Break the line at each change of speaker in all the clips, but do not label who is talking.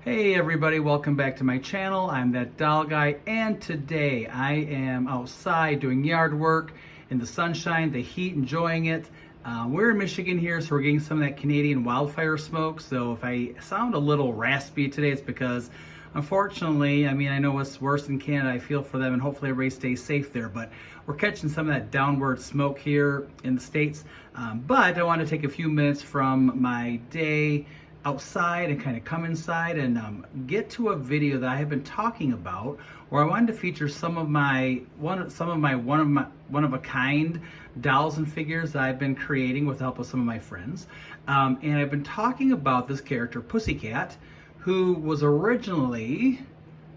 Hey everybody, welcome back to my channel. I'm that doll guy, and today I am outside doing yard work in the sunshine, the heat, enjoying it. We're in Michigan here, so we're getting some of that Canadian wildfire smoke. So if I sound a little raspy today, it's because unfortunately, I know it's worse in Canada. I feel for them, and hopefully everybody stays safe there, but we're catching some of that downward smoke here in the States. But I want to take a few minutes from my day outside and kind of come inside and get to a video that I have been talking about, where I wanted to feature some of my one of a kind dolls and figures that I've been creating with the help of some of my friends. And I've been talking about this character Pussycat, who was originally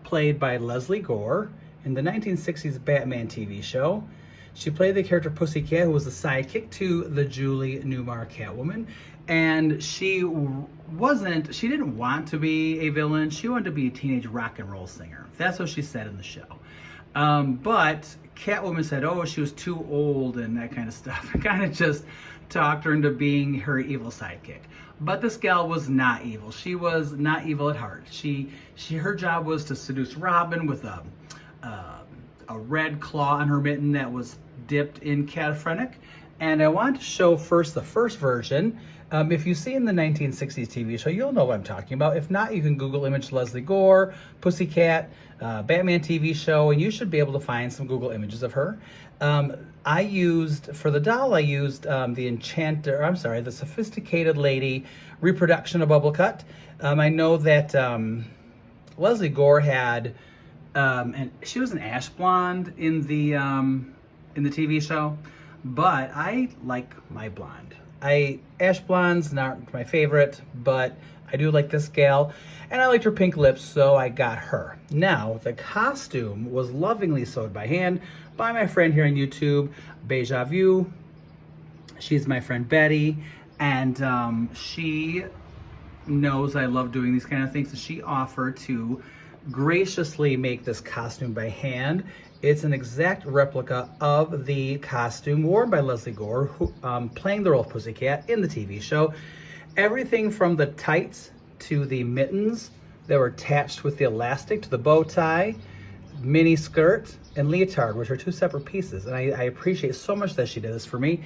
played by Leslie Gore in the 1960s Batman TV show. She played the character Pussycat, who was the sidekick to the Julie Newmar Catwoman. And she didn't want to be a villain. She wanted to be a teenage rock and roll singer. That's what she said in the show. But Catwoman said, oh, she was too old and that kind of stuff. And kind of just talked her into being her evil sidekick. But this gal was not evil. She was not evil at heart. Her job was to seduce Robin with a red claw on her mitten that was dipped in cataphrenic. And I want to show first the first version. If you see in the 1960s TV show, you'll know what I'm talking about. If not, you can Google image Leslie Gore, Pussycat, Batman TV show, and you should be able to find some Google images of her. For the doll, I used the Sophisticated Lady reproduction of Bubble Cut. I know that Leslie Gore had, and she was an ash blonde in the TV show, but I like my blonde. Ash blonde's not my favorite, but I do like this gal, and I liked her pink lips, so I got her. Now, the costume was lovingly sewed by hand by my friend here on YouTube, Beja Vu. She's my friend Betty, and she knows I love doing these kind of things, so she offered to graciously make this costume by hand. It's an exact replica of the costume worn by Leslie Gore, who, playing the role of Pussycat in the TV show. Everything from the tights to the mittens that were attached with the elastic to the bow tie, mini skirt, and leotard, which are two separate pieces. And I appreciate so much that she did this for me.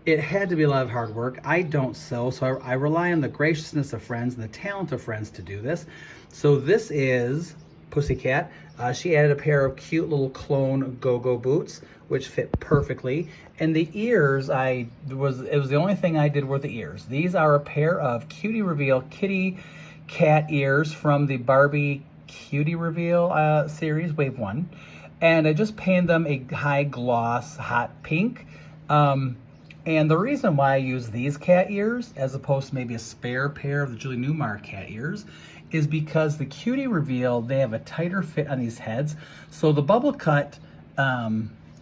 It had to be a lot of hard work. I don't sew, so I rely on the graciousness of friends and the talent of friends to do this. So this is Pussycat. She added a pair of cute little clone go-go boots, which fit perfectly. And the ears, it was the only thing I did were the ears. These are a pair of Cutie Reveal kitty cat ears from the Barbie Cutie Reveal series, Wave 1. And I just painted them a high gloss hot pink. And the reason why I use these cat ears, as opposed to maybe a spare pair of the Julie Newmar cat ears, is because the Cutie Reveal, they have a tighter fit on these heads. So the bubble cut,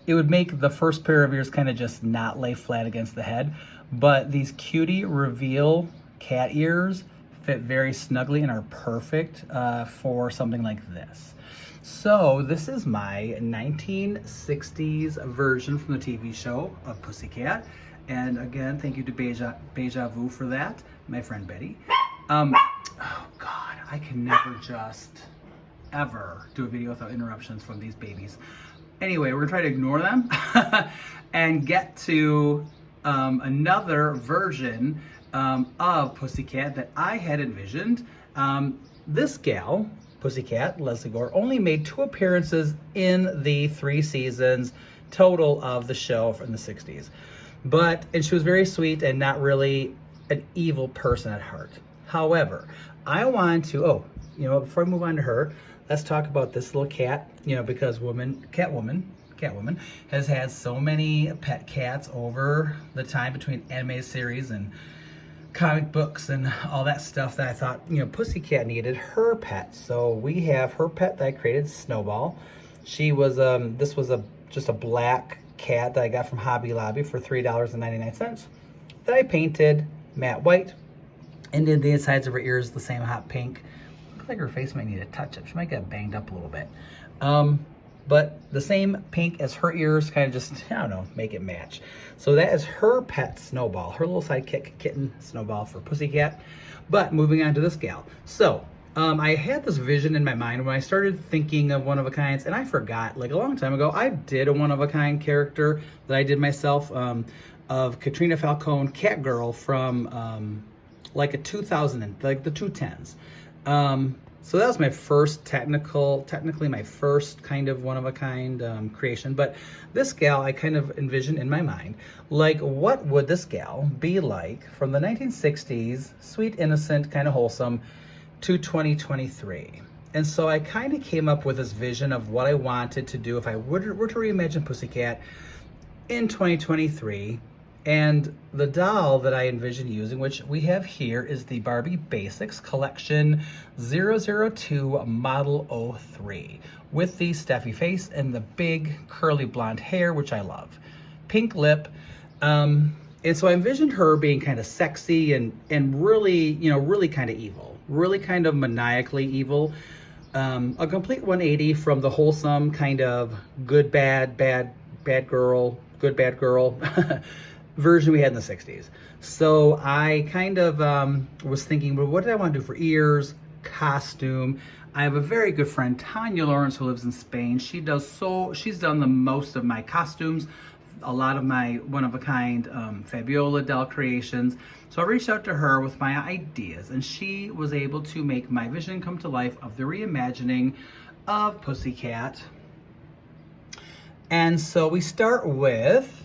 it would make the first pair of ears kind of just not lay flat against the head. But these Cutie Reveal cat ears fit very snugly and are perfect for something like this. So this is my 1960s version from the TV show of Pussycat. And again, thank you to Beja Vu for that, my friend Betty. Oh God, I can never just ever do a video without interruptions from these babies. Anyway, we're gonna try to ignore them and get to another version of Pussycat that I had envisioned. This gal, Pussycat, Leslie Gore, only made 2 appearances in the 3 seasons total of the show from the 60s. And she was very sweet and not really an evil person at heart. However, I want to, before I move on to her, let's talk about this little cat, because Catwoman has had so many pet cats over the time between anime series and comic books and all that stuff that I thought, Pussycat needed her pet. So we have her pet that I created, Snowball. She was, this was just a black cat that I got from Hobby Lobby for $3.99 that I painted matte white and did the insides of her ears the same hot pink. Looks like her face might need a touch-up. She might get banged up a little bit. But the same pink as her ears, kind of just, make it match. So that is her pet, Snowball, her little sidekick kitten, Snowball, for Pussycat. But moving on to this gal. So I had this vision in my mind when I started thinking of one-of-a-kinds, and I forgot, like a long time ago, I did a one-of-a-kind character that I did myself of Katrina Falcone Catgirl from like a 2000, like the 210s. So that was my first technically my first kind of one-of-a-kind creation. But this gal I kind of envisioned in my mind, like what would this gal be like from the 1960s, sweet, innocent, kind of wholesome, to 2023. And so I kind of came up with this vision of what I wanted to do if I were to reimagine Pussycat in 2023. And the doll that I envision using, which we have here, is the Barbie Basics Collection 002 Model 03 with the Steffi face and the big curly blonde hair, which I love. Pink lip. And so I envisioned her being kind of sexy and really, you know, really kind of evil, really kind of maniacally evil. A complete 180 from the wholesome kind of good, bad girl, good, bad girl version we had in the 60s. So I kind of was thinking, well, what did I want to do for ears, costume? I have a very good friend, Tania Lawrence, who lives in Spain. She's done the most of my costumes, a lot of my one-of-a-kind Fabiola doll creations. So I reached out to her with my ideas, and she was able to make my vision come to life of the reimagining of Pussycat. And so we start with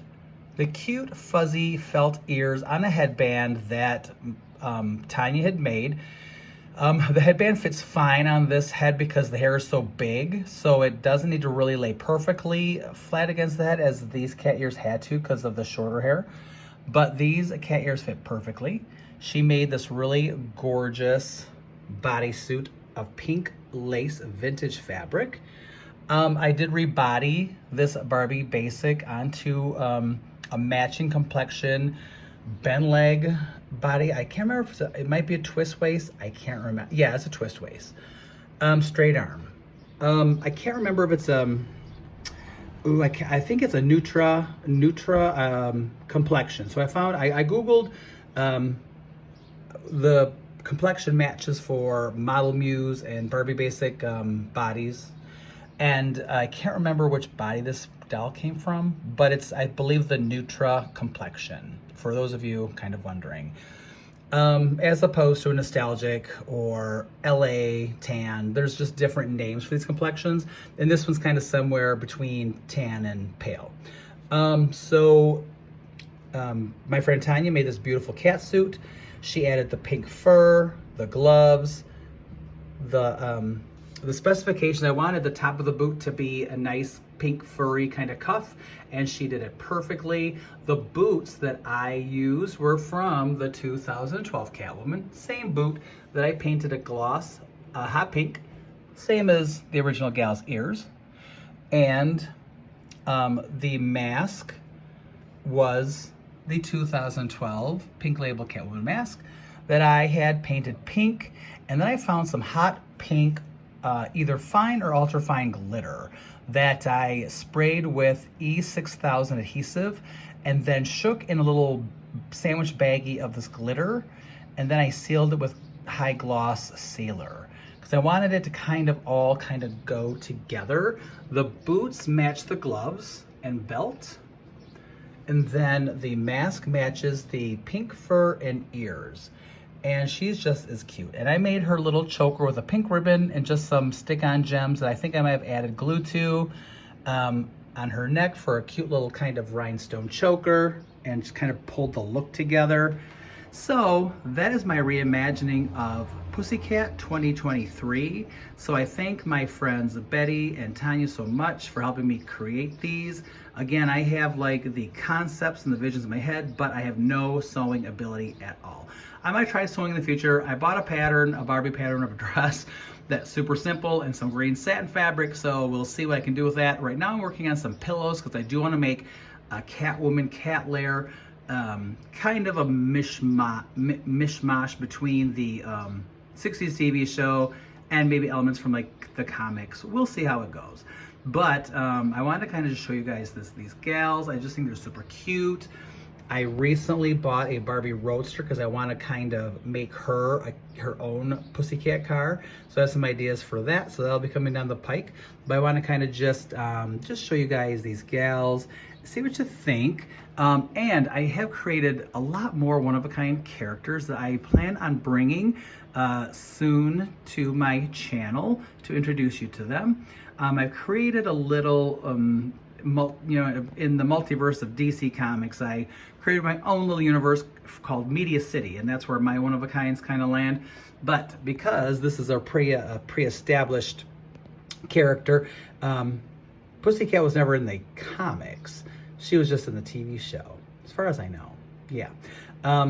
the cute fuzzy felt ears on a headband that Tanya had made. The headband fits fine on this head because the hair is so big, so it doesn't need to really lay perfectly flat against the head as these cat ears had to because of the shorter hair. But these cat ears fit perfectly. She made this really gorgeous bodysuit of pink lace vintage fabric. I did rebody this Barbie Basic onto a matching complexion bend leg body. I can't remember if it might be a twist waist. I can't remember. Yeah, it's a twist waist. Straight arm. I can't remember if it's I think it's a Nutra complexion. So I googled the complexion matches for Model Muse and Barbie Basic bodies, and I can't remember which body this doll came from, but it's, I believe, the Nutra complexion, for those of you kind of wondering. As opposed to a nostalgic or LA tan. There's just different names for these complexions, and this one's kind of somewhere between tan and pale. My friend Tanya made this beautiful cat suit. She added the pink fur, the gloves, the specifications. I wanted the top of the boot to be a nice pink furry kind of cuff, and she did it perfectly. The boots that I used were from the 2012 Catwoman, same boot that I painted a gloss, hot pink, same as the original gal's ears. And the mask was the 2012 Pink Label Catwoman mask that I had painted pink, and then I found some hot pink either fine or ultra fine glitter that I sprayed with E6000 adhesive and then shook in a little sandwich baggie of this glitter, and then I sealed it with high gloss sealer because I wanted it to kind of all go together. The boots match the gloves and belt, and then the mask matches the pink fur and ears. And she's just as cute. And I made her little choker with a pink ribbon and just some stick-on gems that I think I might have added glue to on her neck for a cute little kind of rhinestone choker, and just kind of pulled the look together. So that is my reimagining of Pussycat 2023. So I thank my friends Betty and Tanya so much for helping me create these. Again, I have like the concepts and the visions in my head, but I have no sewing ability at all. I might try sewing in the future. I bought a pattern, a Barbie pattern of a dress that's super simple and some green satin fabric, so we'll see what I can do with that. Right now I'm working on some pillows because I do want to make a Catwoman cat lair, kind of a mishmash between the 60s TV show and maybe elements from like the comics. We'll see how it goes. But I wanted to kind of just show you guys these gals. I just think they're super cute. I recently bought a Barbie Roadster because I want to kind of make her her own Pussycat car. So I have some ideas for that. So that'll be coming down the pike. But I want to kind of just show you guys these gals, see what you think. And I have created a lot more one-of-a-kind characters that I plan on bringing soon to my channel to introduce you to them. I've created a little, in the multiverse of DC Comics, I created my own little universe called Media City, and that's where my one-of-a-kinds kind of land. But because this is a pre-established character, Pussycat was never in the comics. She was just in the TV show, as far as I know. Yeah.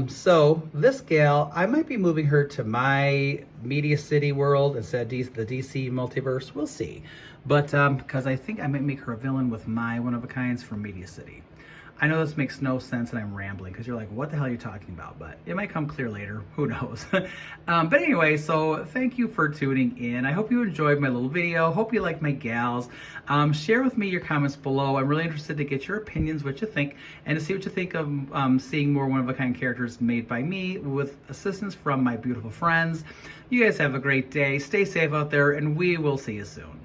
So this gal, I might be moving her to my Media City world instead of the DC multiverse. We'll see. But because I think I might make her a villain with my one-of-a-kinds from Media City. I know this makes no sense and I'm rambling because you're like, what the hell are you talking about? But it might come clear later. Who knows? But anyway, so thank you for tuning in. I hope you enjoyed my little video. Hope you like my gals. Share with me your comments below. I'm really interested to get your opinions, what you think, and to see what you think of seeing more one-of-a-kind characters made by me with assistance from my beautiful friends. You guys have a great day. Stay safe out there, and we will see you soon.